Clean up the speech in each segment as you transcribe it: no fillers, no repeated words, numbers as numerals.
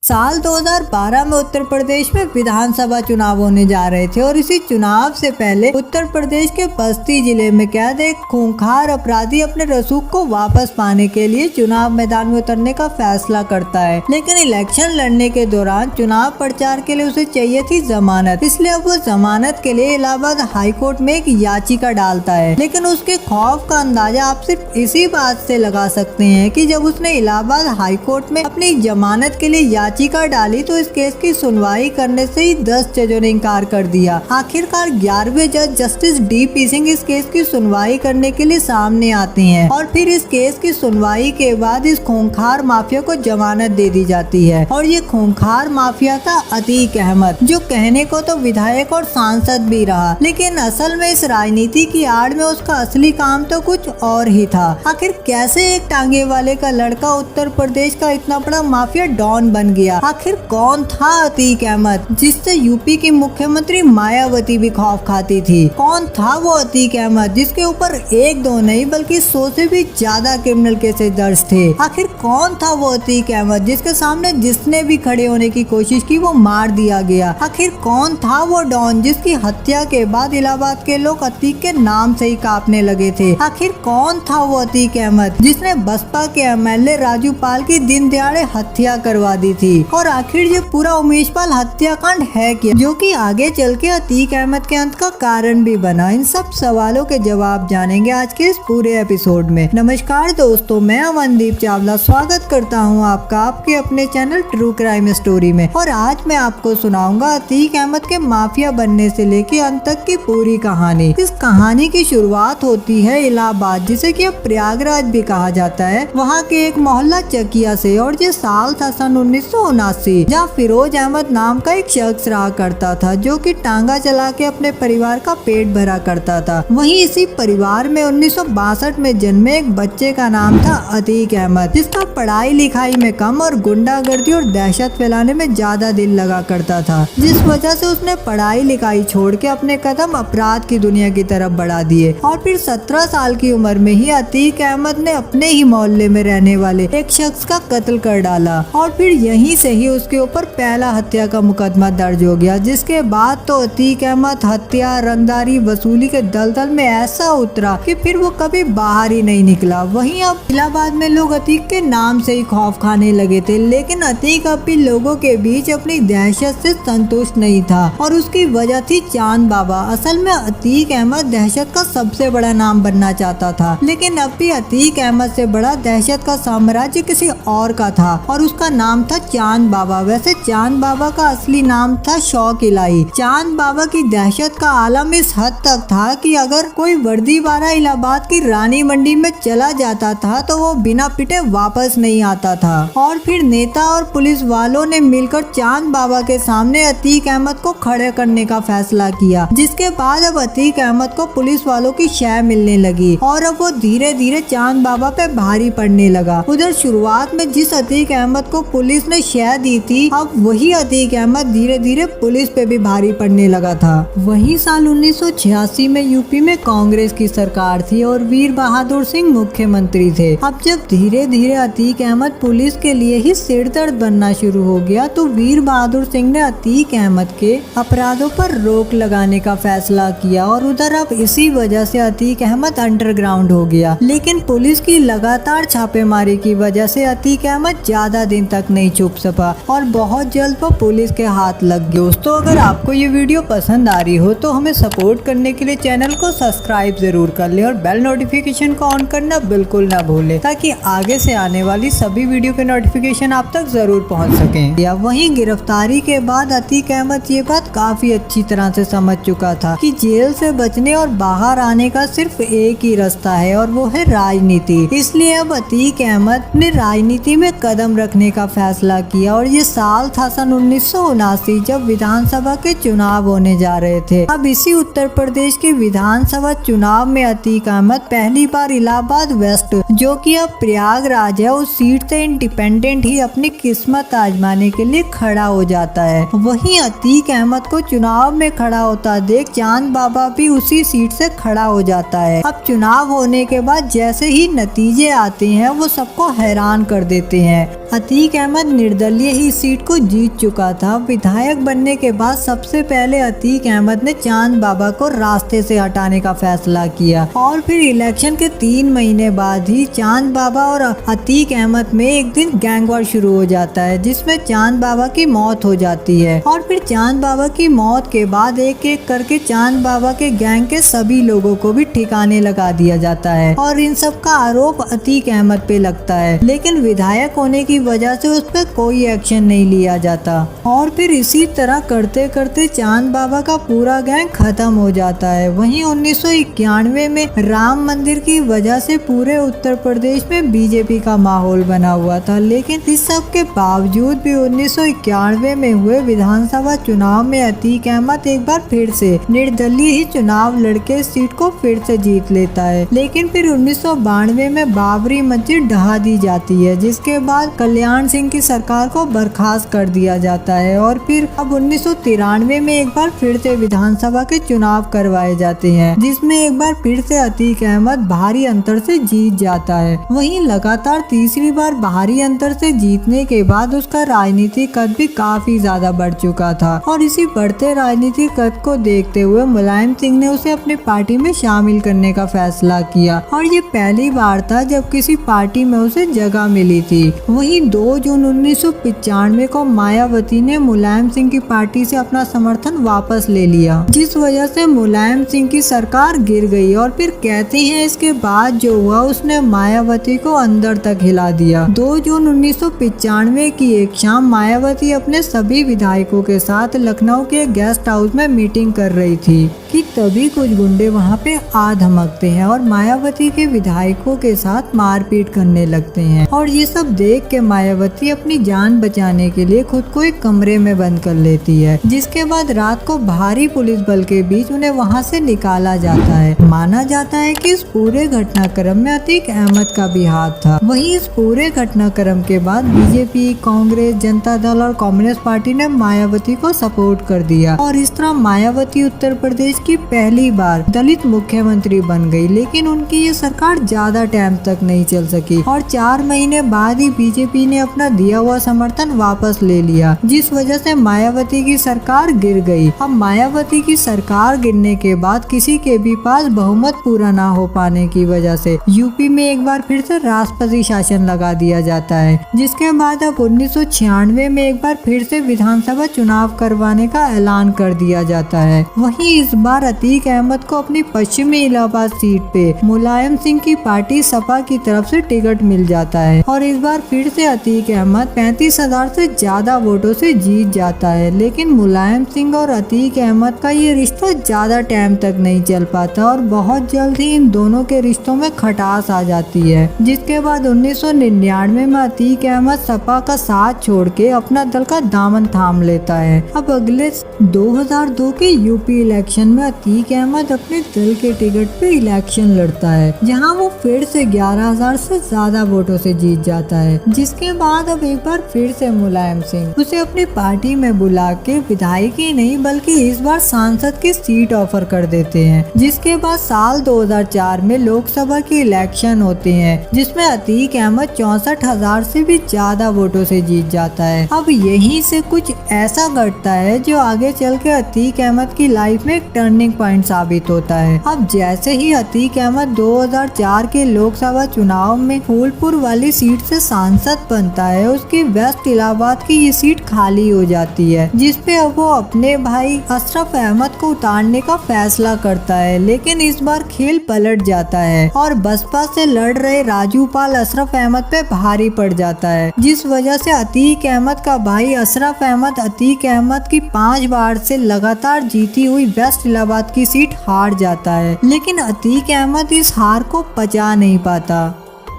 साल 2012 में उत्तर प्रदेश में विधानसभा चुनाव होने जा रहे थे और इसी चुनाव से पहले उत्तर प्रदेश के बस्ती जिले में कैद एक खूंखार अपराधी अपने रसूख को वापस पाने के लिए चुनाव मैदान में उतरने का फैसला करता है। लेकिन इलेक्शन लड़ने के दौरान चुनाव प्रचार के लिए उसे चाहिए थी जमानत, इसलिए अब वो जमानत के लिए इलाहाबाद हाईकोर्ट में एक याचिका डालता है। लेकिन उसके खौफ का अंदाजा आप सिर्फ इसी बात से लगा सकते हैं कि जब उसने इलाहाबाद हाईकोर्ट में अपनी जमानत के लिए याचिका डाली तो इस केस की सुनवाई करने से ही 10 जजों ने इनकार कर दिया। आखिरकार 11वें जज जस्टिस डी.पी. सिंह इस केस की सुनवाई करने के लिए सामने आते हैं और फिर इस केस की सुनवाई के बाद इस खूंखार माफिया को जमानत दे दी जाती है। और ये खूंखार माफिया था अतीक अहमद, जो कहने को तो विधायक और सांसद भी रहा, लेकिन असल में इस राजनीति की आड़ में उसका असली काम तो कुछ और ही था। आखिर कैसे एक टांगे वाले का लड़का उत्तर प्रदेश का इतना बड़ा माफिया डॉन बन गया? आखिर कौन था अतीक अहमद, जिससे यूपी की मुख्यमंत्री मायावती भी खौफ खाती थी? कौन था वो अतीक अहमद जिसके ऊपर एक दो नहीं बल्कि 100 से भी ज्यादा क्रिमिनल केसेस दर्ज थे? आखिर कौन था वो अतीक अहमद जिसके सामने जिसने भी खड़े होने की कोशिश की वो मार दिया गया? आखिर कौन था वो डॉन जिसकी हत्या के बाद इलाहाबाद के लोग अतीक के नाम से ही कांपने लगे थे? आखिर कौन था वो अतीक अहमद जिसने बसपा के एमएलए राजू पाल की दिन दहाड़े हत्या करवा दी थी? और आखिर ये पूरा उमेश पाल हत्याकांड है क्या, जो कि आगे चल के अतीक अहमद के अंत का कारण भी बना? इन सब सवालों के जवाब जानेंगे आज के इस पूरे एपिसोड में। नमस्कार दोस्तों, मैं अमनदीप चावला स्वागत करता हूं आपका आपके अपने चैनल ट्रू क्राइम स्टोरी में। और आज मैं आपको सुनाऊंगा अतीक अहमद के माफिया बनने से लेके अंत तक की पूरी कहानी। इस कहानी की शुरुआत होती है इलाहाबाद, जिसे कि अब प्रयागराज भी कहा जाता है, वहाँ के एक मोहल्ला चकिया से। और ये साल था सन 1979, जहाँ फिरोज अहमद नाम का एक शख्स रहा करता था, जो कि टांगा चला के अपने परिवार का पेट भरा करता था। वहीं इसी परिवार में 1962 में जन्मे एक बच्चे का नाम था अतीक अहमद, जिसका पढ़ाई लिखाई में कम और गुंडागर्दी और दहशत फैलाने में ज्यादा दिल लगा करता था, जिस वजह से उसने पढ़ाई लिखाई छोड़ के अपने कदम अपराध की दुनिया की तरफ बढ़ा दिए। और फिर 17 साल की उम्र में ही अतीक अहमद ने अपने ही मोहल्ले में रहने वाले एक शख्स का कत्ल कर डाला। और फिर यहीं से ही उसके ऊपर पहला हत्या का मुकदमा दर्ज हो गया, जिसके बाद तो अतीक अहमद हत्या, रंगदारी, वसूली के दलदल में ऐसा उतरा कि फिर वो कभी बाहर ही नहीं निकला। वहीं अब इलाहाबाद में लोग अतीक के नाम से ही खौफ खाने लगे थे, लेकिन अतीक अब भी लोगों के बीच अपनी दहशत से संतुष्ट नहीं था और उसकी वजह थी चांद बाबा। असल में अतीक अहमद दहशत का सबसे बड़ा नाम बनना चाहता था, लेकिन अब भी अतीक अहमद से बड़ा दहशत का साम्राज्य किसी और का था और उसका नाम था चांद बाबा। वैसे चांद बाबा का असली नाम था शौक इलाही। चांद बाबा की दहशत का आलम इस हद तक था कि अगर कोई वर्दी वाला इलाहाबाद की रानी मंडी में चला जाता था तो वो बिना पिटे वापस नहीं आता था। और फिर नेता और पुलिस वालों ने मिलकर चांद बाबा के सामने अतीक अहमद को खड़े करने का फैसला किया, जिसके बाद अब अतीक अहमद को पुलिस वालों की शय मिलने लगी और अब वो धीरे धीरे चांद बाबा पे भारी पड़ने लगा। उधर शुरुआत में जिस अतीक अहमद को पुलिस ने शय दी थी, अब वही अतीक अहमद धीरे धीरे पुलिस पे भी भारी पड़ने लगा था। वही साल 1986 में यूपी में कांग्रेस की सरकार थी और वीर बहादुर सिंह मुख्यमंत्री थे। अब जब धीरे धीरे अतीक अहमद पुलिस के लिए ही सिरदर्द बनना शुरू हो गया तो वीर बहादुर सिंह ने अतीक अहमद के अपराधों पर रोक लगाने का फैसला किया और उधर अब इसी वजह से अतीक अहमद अंडरग्राउंड हो गया। लेकिन पुलिस की लगातार छापेमारी की वजह से अतीक अहमद ज्यादा दिन तक नहीं छुप सका और बहुत जल्द वो पुलिस के हाथ लग गए। दोस्तों, अगर आपको ये वीडियो पसंद आ रही हो तो हमें सपोर्ट करने के लिए चैनल को सब्सक्राइब जरूर कर ले और बेल नोटिफिकेशन को ऑन करना बिल्कुल ना भूले, ताकि आगे से आने वाली सभी वीडियो के नोटिफिकेशन आप तक जरूर पहुंच सकें। या वहीं गिरफ्तारी के बाद अतीक अहमद ये बात काफी अच्छी तरह से समझ चुका था कि जेल से बचने और बाहर आने का सिर्फ एक ही रास्ता है और वो है राजनीति। इसलिए अब अतीक अहमद ने राजनीति में कदम रखने का फैसला किया और ये साल था सन 1979, जब विधानसभा के चुनाव होने जा रहे थे। अब इसी उत्तर प्रदेश के विधानसभा चुनाव में अतीक अहमद पहली बार इलाहाबाद वेस्ट, जो कि अब प्रयागराज है, उस सीट से इंडिपेंडेंट ही अपनी किस्मत आजमाने के लिए खड़ा हो जाता है। वहीं अतीक अहमद को चुनाव में खड़ा होता देख चांद बाबा भी उसी सीट से खड़ा हो जाता है। अब चुनाव होने के बाद जैसे ही नतीजे आते हैं वो सबको हैरान कर देते हैं। अतीक अहमद निर्दलीय ही सीट को जीत चुका था। विधायक बनने के बाद सबसे पहले अतीक अहमद ने चांद बाबा को रास्ते से हटाने का फैसला किया और फिर इलेक्शन के 3 महीने बाद ही चांद बाबा और अतीक अहमद में एक दिन गैंग वॉर शुरू हो जाता है, जिसमें चांद बाबा की मौत हो जाती है। और फिर चांद बाबा की मौत के बाद एक एक करके चांद बाबा के गैंग के सभी लोगों को भी ठिकाने लगा दिया जाता है और इन सब का आरोप अतीक अहमद पे लगता है, लेकिन विधायक होने की वजह से उस पर कोई एक्शन नहीं लिया जाता। और फिर इसी तरह करते करते चांद बाबा का पूरा गैंग खत्म हो जाता है। वहीं 1991 में राम मंदिर की वजह से पूरे उत्तर प्रदेश में बीजेपी का माहौल बना हुआ था, लेकिन इस सब के बावजूद भी 1991 में हुए विधानसभा चुनाव में अतीक अहमद एक बार फिर से निर्दलीय ही चुनाव लड़के सीट को फिर से जीत लेता है। लेकिन फिर 1992 में बाबरी मस्जिद ढहा दी जाती है, जिसके बाद कल्याण सिंह की सरकार को बर्खास्त कर दिया जाता है और फिर अब 1993 में एक बार फिर से विधानसभा के चुनाव करवाए जाते हैं, जिसमें एक बार फिर से अतीक अहमद भारी अंतर से जीत जाता है। वहीं लगातार तीसरी बार भारी अंतर से जीतने के बाद उसका राजनीतिक कद भी काफी ज्यादा बढ़ चुका था और इसी बढ़ते राजनीतिक कद को देखते हुए मुलायम सिंह ने उसे अपनी पार्टी में शामिल करने का फैसला किया और ये पहली बार था जब किसी पार्टी में उसे जगह मिली थी। वहीं 2 जून 1995 को मायावती ने मुलायम सिंह की पार्टी से अपना समर्थन वापस ले लिया, जिस वजह से मुलायम सिंह की सरकार गिर गई और फिर कहते हैं इसके बाद जो हुआ उसने मायावती को अंदर तक हिला दिया। 2 जून 1995 की एक शाम मायावती अपने सभी विधायकों के साथ लखनऊ के गेस्ट हाउस में मीटिंग कर रही थी कि तभी कुछ गुंडे वहां पे आ धमकते हैं और मायावती के विधायकों के साथ मारपीट करने लगते हैं और ये सब देख के मायावती अपनी जान बचाने के लिए खुद को एक कमरे में बंद कर लेती है, जिसके बाद रात को भारी पुलिस बल के बीच उन्हें वहां से निकाला जाता है। माना जाता है कि इस पूरे घटनाक्रम में अतीक अहमद का भी हाथ था। वहीं इस पूरे घटनाक्रम के बाद बीजेपी, कांग्रेस, जनता दल और कम्युनिस्ट पार्टी ने मायावती को सपोर्ट कर दिया और इस तरह मायावती उत्तर प्रदेश की पहली बार दलित मुख्यमंत्री बन गई। लेकिन उनकी ये सरकार ज्यादा टाइम तक नहीं चल सकी और 4 महीने बाद ही बीजेपी ने अपना दिया हुआ समर्थन वापस ले लिया, जिस वजह से मायावती की सरकार गिर गई। अब मायावती की सरकार गिरने के बाद किसी के भी पास बहुमत पूरा ना हो पाने की वजह से यूपी में एक बार फिर से राष्ट्रपति शासन लगा दिया जाता है, जिसके बाद अब 1996 में एक बार फिर से विधानसभा चुनाव करवाने का ऐलान कर दिया जाता है। वहीं इस बार अतीक अहमद को अपनी पश्चिमी इलाहाबाद सीट पे मुलायम सिंह की पार्टी सपा की तरफ से टिकट मिल जाता है और इस बार फिर से अतीक अहमद 35,000 से ज्यादा वोटों से जीत जाता है। लेकिन मुलायम सिंह और अतीक अहमद का ये रिश्ता ज्यादा टाइम तक नहीं चल पाता और बहुत जल्द ही इन दोनों के रिश्तों में खटास आ जाती है, जिसके बाद 1999 में अतीक अहमद सपा का साथ छोड़ के अपना दल का दामन थाम लेता है। अब अगले 2002 के यूपी इलेक्शन में अतीक अहमद अपने दल के टिकट पे इलेक्शन लड़ता है, जहां वो फिर से 11,000 से ज्यादा वोटों से जीत जाता है, जिसके बाद अब एक बार फिर से मुलायम सिंह उसे अपनी पार्टी में बुला के विधायकी नहीं बल्कि इस बार सांसद की सीट ऑफर कर देते हैं। जिसके बाद साल 2004 में लोकसभा के इलेक्शन होते हैं, जिसमें अतीक अहमद 64,000 से भी ज्यादा वोटों से जीत जाता है। अब यहीं से कुछ ऐसा घटता है जो आगे चल के अतीक अहमद की लाइफ में एक टर्निंग पॉइंट साबित होता है। अब जैसे ही अतीक अहमद 2004 के लोकसभा चुनाव में फूलपुर वाली सीट से सांसद बनता है, उसकी वेस्ट इलाहाबाद की ये सीट खाली हो जाती है, जिसपे अब वो अपने भाई अशरफ अहमद को उतारने का फैसला करता है। लेकिन इस बार खेल पलट जाता है और बसपा से लड़ रहे राजूपाल अशरफ अहमद पे भारी पड़ जाता है, जिस वजह से अतीक अहमद का भाई अशरफ अहमद अतीक अहमद की 5 बार से लगातार जीती हुई वेस्ट इलाहाबाद की सीट हार जाता है। लेकिन अतीक अहमद इस हार को पचा नहीं पाता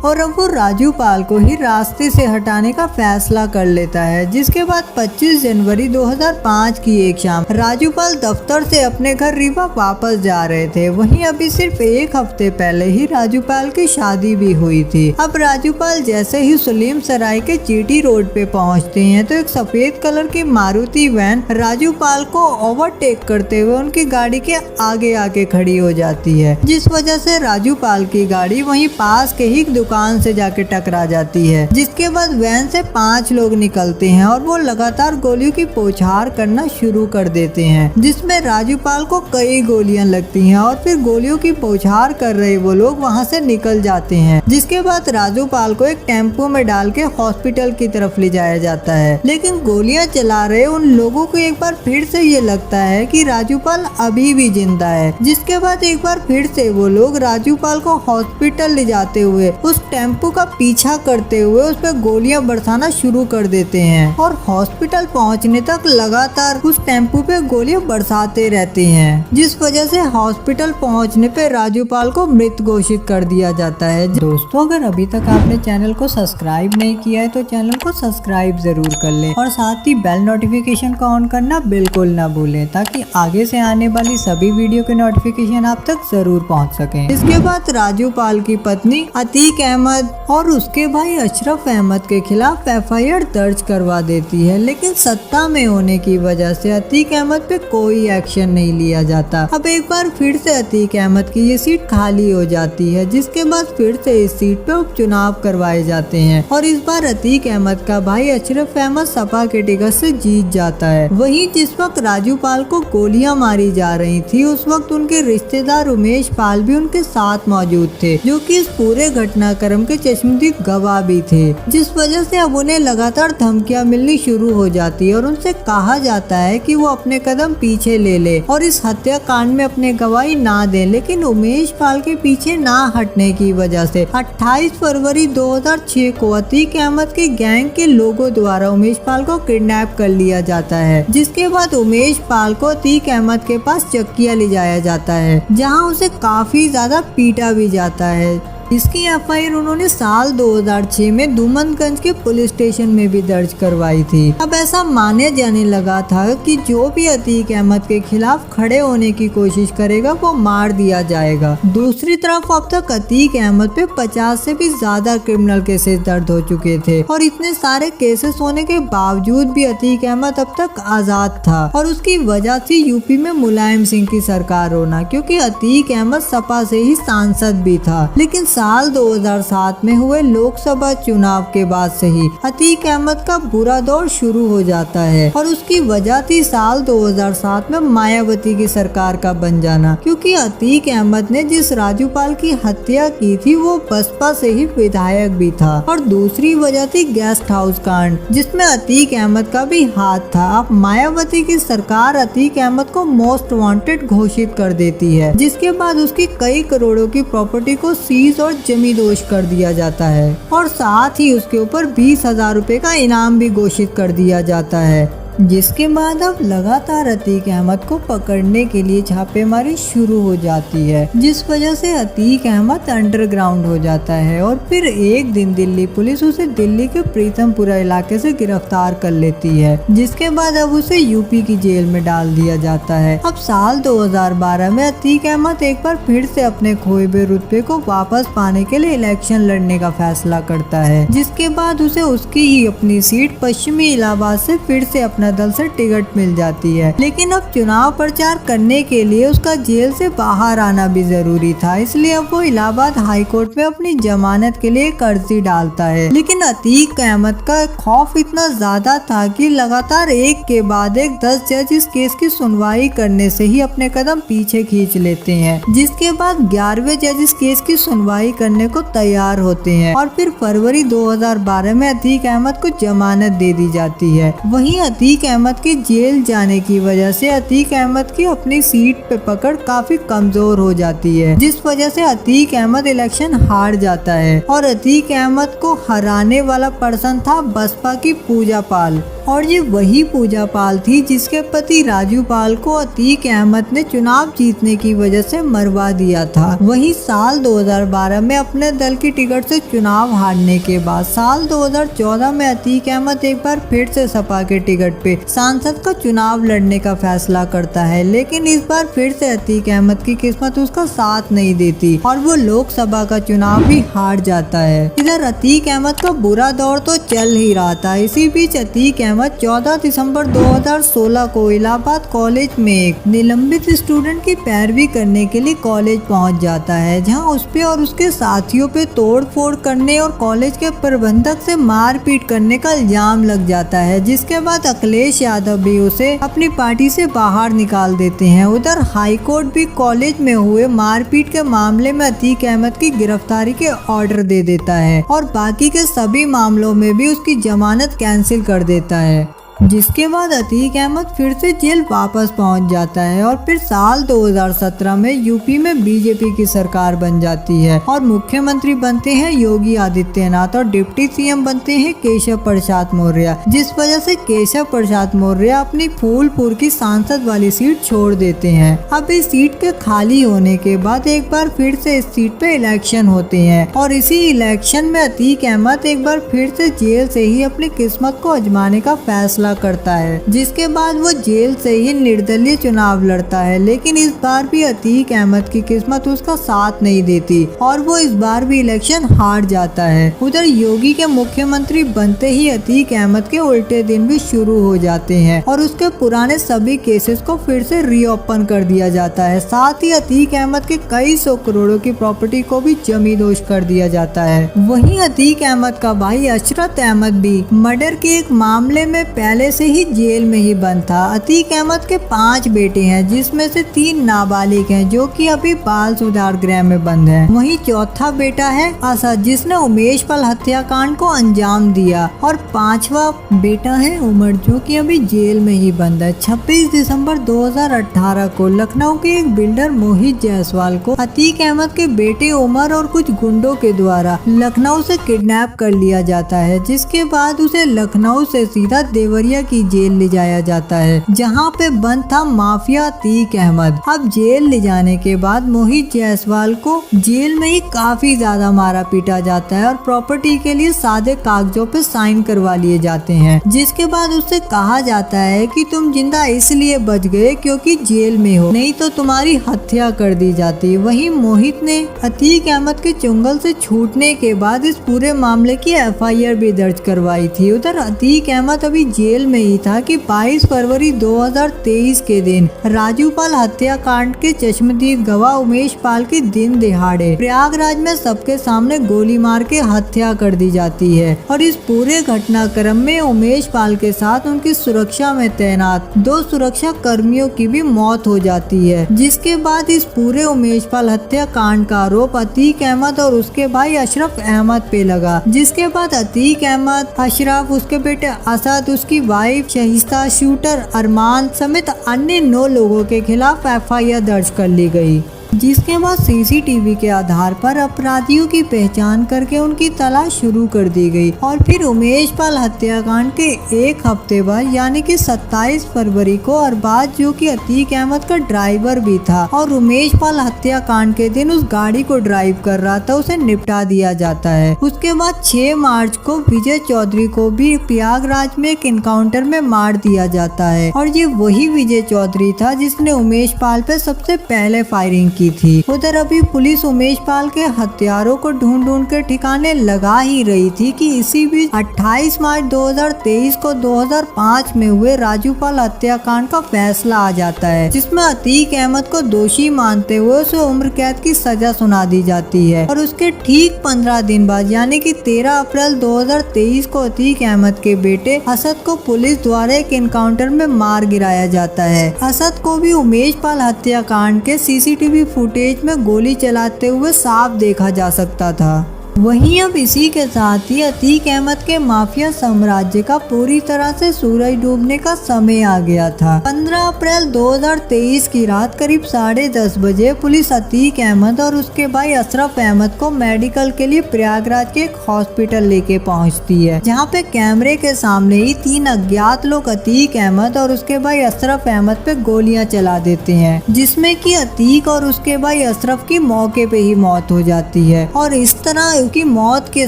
और अब वो राजूपाल को ही रास्ते से हटाने का फैसला कर लेता है, जिसके बाद 25 जनवरी 2005 की एक शाम राजूपाल दफ्तर से अपने घर रीवा वापस जा रहे थे। वहीं अभी सिर्फ 1 हफ्ते पहले ही राजूपाल की शादी भी हुई थी। अब राजूपाल जैसे ही सलीम सराय के चीटी रोड पे पहुंचते हैं तो एक सफेद कलर की मारुति वैन राजूपाल को ओवरटेक करते हुए उनकी गाड़ी के आगे आके खड़ी हो जाती है, जिस वजह से राजूपाल की गाड़ी वहीं पास के ही दुकान से जाके टकरा जाती है, जिसके बाद वैन से 5 लोग निकलते हैं और वो लगातार गोलियों की बौछार करना शुरू कर देते हैं, जिसमें राजूपाल को कई गोलियां लगती हैं और फिर गोलियों की बौछार कर रहे वो लोग वहां से निकल जाते हैं। जिसके बाद राजूपाल को एक टेम्पो में डाल के हॉस्पिटल की तरफ ले जाया जाता है, लेकिन गोलियां चला रहे उन लोगों को एक बार फिर से ये लगता है कि राजूपाल अभी भी जिंदा है। जिसके बाद एक बार फिर से वो लोग राजूपाल को हॉस्पिटल ले जाते हुए उस टेम्पो का पीछा करते हुए उस पर गोलियां बरसाना शुरू कर देते हैं और हॉस्पिटल पहुंचने तक लगातार उस टेम्पो पे गोलियां बरसाते रहते हैं, जिस वजह से हॉस्पिटल पहुंचने पे राजूपाल को मृत घोषित कर दिया जाता है। दोस्तों, अगर अभी तक आपने चैनल को सब्सक्राइब नहीं किया है तो चैनल को सब्सक्राइब जरूर कर लें और साथ ही बेल नोटिफिकेशन को ऑन करना बिल्कुल ना भूलें, ताकि आगे से आने वाली सभी वीडियो के नोटिफिकेशन आप तक जरूर पहुंच सकें। इसके बाद राजूपाल की पत्नी अतीक अहमद और उसके भाई अशरफ अहमद के खिलाफ FIR दर्ज करवा देती है, लेकिन सत्ता में होने की वजह से अतीक अहमद पे कोई एक्शन नहीं लिया जाता। अब एक बार फिर से अतीक अहमद की ये सीट खाली हो जाती है, जिसके बाद फिर से इस सीट पे उपचुनाव करवाए जाते हैं और इस बार अतीक अहमद का भाई अशरफ अहमद सपा के टिकट से जीत जाता है। वहीं जिस वक्त राजूपाल को गोलियां मारी जा रही थी, उस वक्त उनके रिश्तेदार उमेश पाल भी उनके साथ मौजूद थे, जो कि इस पूरे घटनाक्रम के चश्मदीद गवाह भी थे, जिस वजह से अब उन्हें लगातार धमकियां मिलनी शुरू हो जाती है और उनसे कहा जाता है कि वो अपने कदम पीछे ले ले और इस हत्याकांड में अपने गवाही ना दे। लेकिन उमेश पाल के पीछे ना हटने की वजह से 28 फरवरी 2006 को अतीक अहमद के गैंग के लोगों द्वारा उमेश पाल को किडनैप कर लिया जाता है, जिसके बाद उमेश पाल को अतीक अहमद के पास चक्किया ले जाया जाता है, जहां उसे काफी ज्यादा पीटा भी जाता है। इसकी FIR उन्होंने साल 2006 में दुमनगंज के पुलिस स्टेशन में भी दर्ज करवाई थी। अब ऐसा माने जाने लगा था कि जो भी अतीक अहमद के खिलाफ खड़े होने की कोशिश करेगा वो मार दिया जाएगा। दूसरी तरफ अब तक अतीक अहमद पे 50 से भी ज्यादा क्रिमिनल केसेस दर्ज हो चुके थे और इतने सारे केसेस होने के बावजूद भी अतीक अहमद अब तक आजाद था और उसकी वजह थी यूपी में मुलायम सिंह की सरकार होना, क्योंकि अतीक अहमद सपा से ही सांसद भी था। लेकिन साल 2007 में हुए लोकसभा चुनाव के बाद से ही अतीक अहमद का बुरा दौर शुरू हो जाता है और उसकी वजह थी साल 2007 में मायावती की सरकार का बन जाना, क्योंकि अतीक अहमद ने जिस राजूपाल की हत्या की थी वो बसपा से ही विधायक भी था। और दूसरी वजह थी गेस्ट हाउस कांड, जिसमें अतीक अहमद का भी हाथ था। अब मायावती की सरकार अतीक अहमद को मोस्ट वांटेड घोषित कर देती है, जिसके बाद उसकी कई करोड़ों की प्रॉपर्टी को सीज और जमींदोज कर दिया जाता है और साथ ही उसके ऊपर 20,000 रुपए का इनाम भी घोषित कर दिया जाता है। जिसके बाद अब लगातार अतीक अहमद को पकड़ने के लिए छापेमारी शुरू हो जाती है, जिस वजह से अतीक अहमद अंडरग्राउंड हो जाता है और फिर एक दिन दिल्ली पुलिस उसे दिल्ली के प्रीतमपुरा इलाके से गिरफ्तार कर लेती है, जिसके बाद अब उसे यूपी की जेल में डाल दिया जाता है। अब साल 2012 में अतीक अहमद एक बार फिर से अपने खोए हुए रुतबे को वापस पाने के लिए इलेक्शन लड़ने का फैसला करता है, जिसके बाद उसे उसकी ही अपनी सीट पश्चिमी इलाहाबाद से फिर से दल से टिकट मिल जाती है। लेकिन अब चुनाव प्रचार करने के लिए उसका जेल से बाहर आना भी जरूरी था, इसलिए अब वो इलाहाबाद हाई कोर्ट में अपनी जमानत के लिए एक अर्जी डालता है। लेकिन अतीक अहमद का खौफ इतना ज्यादा था कि लगातार एक के बाद एक 10 जज इस केस की सुनवाई करने से ही अपने कदम पीछे खींच लेते हैं, जिसके बाद 11वें जज इस केस की सुनवाई करने को तैयार होते हैं और फिर फरवरी 2012 में अतीक अहमद को जमानत दे दी जाती है। वहीं अतीक अहमद के जेल जाने की वजह से अतीक अहमद की अपनी सीट पे पकड़ काफी कमजोर हो जाती है, जिस वजह से अतीक अहमद इलेक्शन हार जाता है और अतीक अहमद को हराने वाला पर्सन था बसपा की पूजा पाल। और ये वही पूजा पाल थी जिसके पति राजू पाल को अतीक अहमद ने चुनाव जीतने की वजह से मरवा दिया था। वहीं साल 2012 में अपने दल की टिकट से चुनाव हारने के बाद साल 2014 में अतीक अहमद एक बार फिर से सपा के टिकट पे सांसद का चुनाव लड़ने का फैसला करता है, लेकिन इस बार फिर से अतीक अहमद की किस्मत उसका साथ नहीं देती और वो लोकसभा का चुनाव भी हार जाता है। इधर अतीक अहमद का बुरा दौर तो चल ही रहा था। इसी बीच अतीक अहमद 14 दिसंबर 2016 को इलाहाबाद कॉलेज में एक निलंबित स्टूडेंट की पैरवी करने के लिए कॉलेज पहुंच जाता है, जहां उस पे और उसके साथियों पे तोड़ फोड़ करने और कॉलेज के प्रबंधक से मारपीट करने का इल्जाम लग जाता है, जिसके बाद अखिलेश यादव भी उसे अपनी पार्टी से बाहर निकाल देते हैं। उधर हाई कोर्ट भी कॉलेज में हुए मारपीट के मामले में अतीक अहमद की गिरफ्तारी के ऑर्डर दे देता है और बाकी के सभी मामलों में भी उसकी जमानत कैंसिल कर देता है, जिसके बाद अतीक अहमद फिर से जेल वापस पहुंच जाता है और फिर साल 2017 में यूपी में बीजेपी की सरकार बन जाती है और मुख्यमंत्री बनते हैं योगी आदित्यनाथ और डिप्टी सीएम बनते हैं केशव प्रसाद मौर्य, जिस वजह से केशव प्रसाद मौर्य अपनी फूलपुर की सांसद वाली सीट छोड़ देते हैं। अब इस सीट के खाली होने के बाद एक बार फिर से इस सीट पे इलेक्शन होते हैं और इसी इलेक्शन में अतीक अहमद एक बार फिर से जेल से ही अपनी किस्मत को आजमाने का फैसला करता है, जिसके बाद वो जेल से ही निर्दलीय चुनाव लड़ता है। लेकिन इस बार भी अतीक अहमद की किस्मत उसका साथ नहीं देती और वो इस बार भी इलेक्शन हार जाता है। उधर योगी के मुख्यमंत्री बनते ही अतीक अहमद के उल्टे दिन भी शुरू हो जाते हैं और उसके पुराने सभी केसेस को फिर से रीओपन कर दिया जाता है। साथ ही अतीक अहमद के कई सौ करोड़ों की प्रॉपर्टी को भी जमींदोज कर दिया जाता है। वहीं अतीक अहमद का भाई अशरफ अहमद भी मर्डर के एक मामले में पहले से ही जेल में ही बंद था। अतीक अहमद के 5 बेटे हैं, जिसमें से 3 नाबालिग हैं जो कि अभी बाल सुधार गृह में बंद हैं। वहीं चौथा बेटा है असद, जिसने उमेश पाल हत्याकांड को अंजाम दिया और 5वां बेटा है उमर, जो कि अभी जेल में ही बंद है। 26 दिसंबर 2018 को लखनऊ के एक बिल्डर मोहित जायसवाल को अतीक अहमद के बेटे उमर और कुछ गुंडों के द्वारा लखनऊ से किडनैप कर लिया जाता है, जिसके बाद उसे लखनऊ से सीधा देवरिया की जेल ले जाया जाता है, जहां पे बंद था माफिया अतीक अहमद। अब जेल ले जाने के बाद मोहित जायसवाल को जेल में ही काफी ज्यादा मारा पीटा जाता है और प्रॉपर्टी के लिए सादे कागजों पे साइन करवा लिए जाते हैं, जिसके बाद उससे कहा जाता है कि तुम जिंदा इसलिए बच गए क्योंकि जेल में हो, नहीं तो तुम्हारी हत्या कर दी जाती। वहीं मोहित ने अतीक अहमद के चुंगल से छूटने के बाद इस पूरे मामले की FIR भी दर्ज करवाई थी। उधर अतीक अहमद अभी जेल में ही था कि 22 फरवरी 2023 के दिन राजू पाल हत्याकांड के चश्मदीद गवाह उमेश पाल की दिन दिहाड़े प्रयागराज में सबके सामने गोली मार के हत्या कर दी जाती है और इस पूरे घटनाक्रम में उमेश पाल के साथ उनकी सुरक्षा में तैनात 2 सुरक्षा कर्मियों की भी मौत हो जाती है, जिसके बाद इस पूरे उमेश पाल हत्याकांड का आरोप अतीक अहमद और उसके भाई अशरफ अहमद पे लगा, जिसके बाद अतीक अहमद, अशरफ, उसके बेटे असद, उसकी वाइफ शहीस्ता, शूटर अरमान समेत अन्य 9 लोगों के खिलाफ FIR दर्ज कर ली गई, जिसके बाद CCTV के आधार पर अपराधियों की पहचान करके उनकी तलाश शुरू कर दी गई और फिर उमेश पाल हत्याकांड के एक हफ्ते बाद यानी कि 27 फरवरी को अरबाज, जो कि अतीक अहमद का ड्राइवर भी था और उमेश पाल हत्याकांड के दिन उस गाड़ी को ड्राइव कर रहा था, उसे निपटा दिया जाता है। उसके बाद 6 मार्च को विजय चौधरी को भी प्रयागराज में एक इनकाउंटर में मार दिया जाता है और ये वही विजय चौधरी था जिसने उमेश पाल पे सबसे पहले फायरिंग की थी। उधर अभी पुलिस उमेश पाल के हत्यारों को ढूंढ के ठिकाने लगा ही रही थी कि इसी बीच 28 मार्च 2023 को 2005 में हुए राजू पाल हत्याकांड का फैसला आ जाता है, जिसमें अतीक अहमद को दोषी मानते हुए उसे उम्र कैद की सजा सुना दी जाती है और उसके ठीक 15 दिन बाद यानी कि 13 अप्रैल 2023 को अतीक अहमद के बेटे असद को पुलिस द्वारा एक एनकाउंटर में मार गिराया जाता है। असद को भी उमेश पाल हत्याकांड के CCTV फुटेज में गोली चलाते हुए साफ देखा जा सकता था। वहीं अब इसी के साथ ही अतीक अहमद के माफिया साम्राज्य का पूरी तरह से सूरज डूबने का समय आ गया था। 15 अप्रैल 2023 की रात करीब 10:30 बजे पुलिस अतीक अहमद और उसके भाई अशरफ अहमद को मेडिकल के लिए प्रयागराज के एक हॉस्पिटल लेके पहुंचती है, जहां पे कैमरे के सामने ही 3 अज्ञात लोग अतीक अहमद और उसके भाई अशरफ अहमद पे गोलियां चला देते हैं, जिसमें कि अतीक और उसके भाई अशरफ की मौके पे ही मौत हो जाती है और इस तरह उसकी मौत के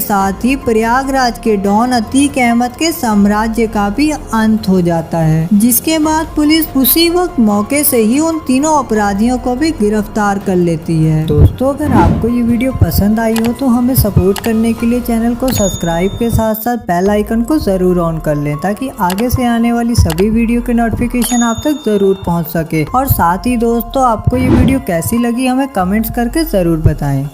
साथ ही प्रयागराज के डॉन अतीक अहमद के साम्राज्य का भी अंत हो जाता है, जिसके बाद पुलिस उसी वक्त मौके से ही उन तीनों अपराधियों को भी गिरफ्तार कर लेती है। दोस्तों, अगर आपको ये वीडियो पसंद आई हो तो हमें सपोर्ट करने के लिए चैनल को सब्सक्राइब के साथ साथ बेल आइकन को जरूर ऑन कर लें, ताकि आगे से आने वाली सभी वीडियो के नोटिफिकेशन आप तक जरूर पहुंच सके। और साथ ही दोस्तों, आपको ये वीडियो कैसी लगी हमें कमेंट्स करके जरूर बताएं।